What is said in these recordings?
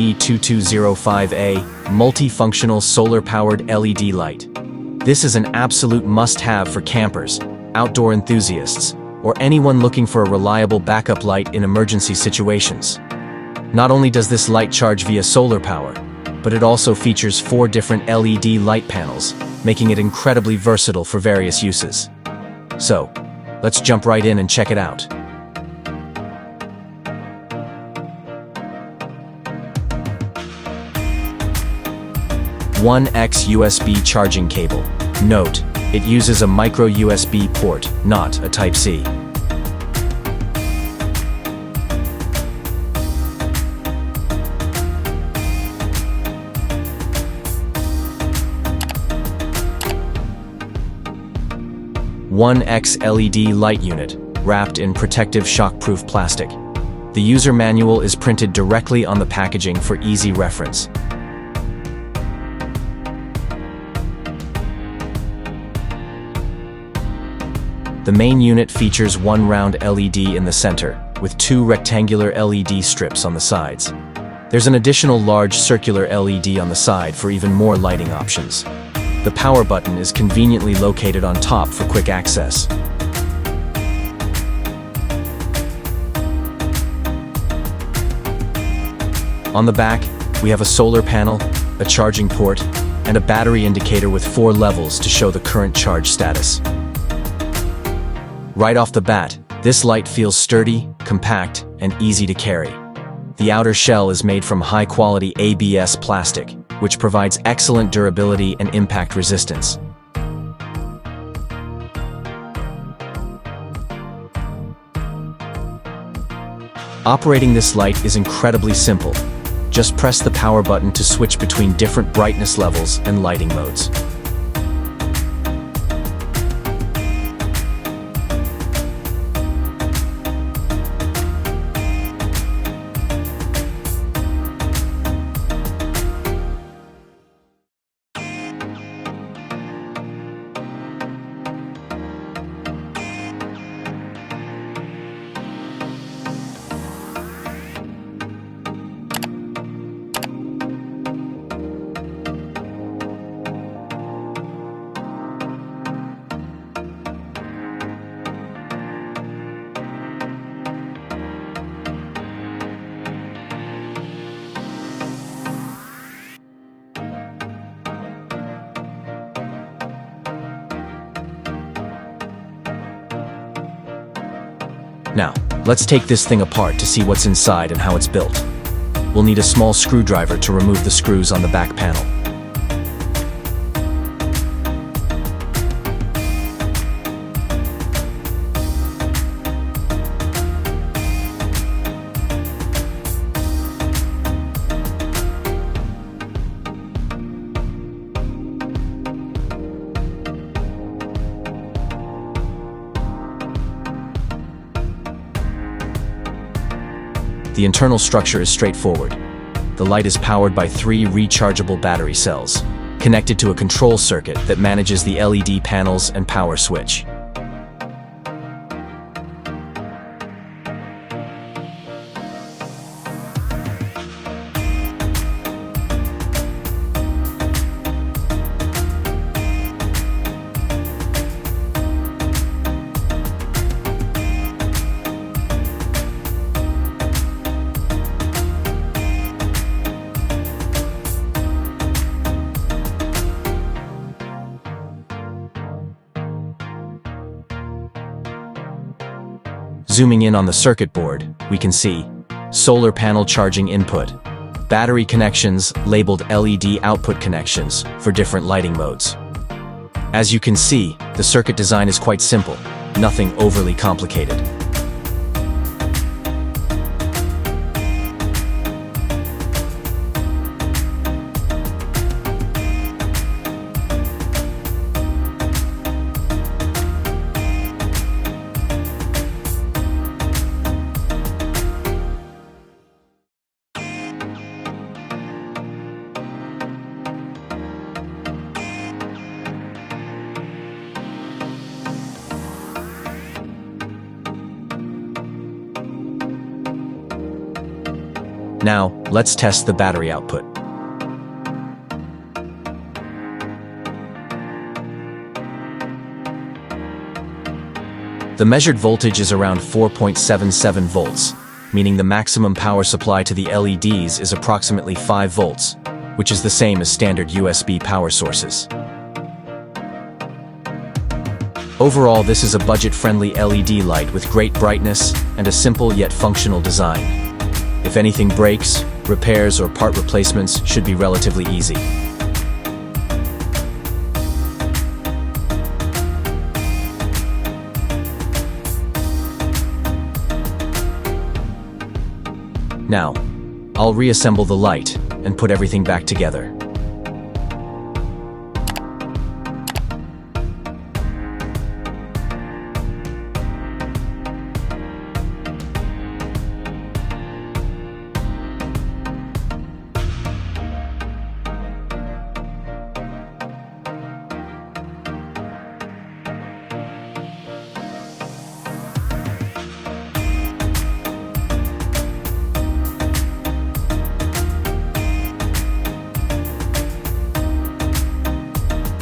E2205A multifunctional solar-powered LED light. This is an absolute must-have for campers, outdoor enthusiasts, or anyone looking for a reliable backup light in emergency situations. Not only does this light charge via solar power, but it also features 4 different LED light panels, making it incredibly versatile for various uses. So, let's jump right in and check it out. One X USB charging cable. Note, it uses a micro USB port, not a Type-C. One X LED light unit, wrapped in protective shockproof plastic. The user manual is printed directly on the packaging for easy reference. The main unit features one round LED in the center, with 2 rectangular LED strips on the sides. There's an additional large circular LED on the side for even more lighting options. The power button is conveniently located on top for quick access. On the back, we have a solar panel, a charging port, and a battery indicator with 4 levels to show the current charge status. Right off the bat, this light feels sturdy, compact, and easy to carry. The outer shell is made from high-quality ABS plastic, which provides excellent durability and impact resistance. Operating this light is incredibly simple. Just press the power button to switch between different brightness levels and lighting modes. Now, let's take this thing apart to see what's inside and how it's built. We'll need a small screwdriver to remove the screws on the back panel. The internal structure is straightforward. The light is powered by 3 rechargeable battery cells, connected to a control circuit that manages the LED panels and power switch. Zooming in on the circuit board, we can see solar panel charging input, battery connections labeled LED output connections for different lighting modes. As you can see, the circuit design is quite simple, nothing overly complicated. Now, Let's test the battery output. The measured voltage is around 4.77 volts, meaning the maximum power supply to the LEDs is approximately 5 volts, which is the same as standard USB power sources. Overall, this is a budget-friendly LED light with great brightness and a simple yet functional design. If anything breaks, repairs or part replacements should be relatively easy. Now, I'll reassemble the light and put everything back together.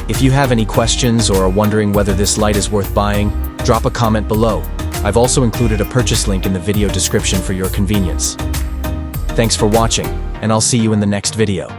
If you have any questions or are wondering whether this light is worth buying, drop a comment below. I've also included a purchase link in the video description for your convenience. Thanks for watching, and I'll see you in the next video.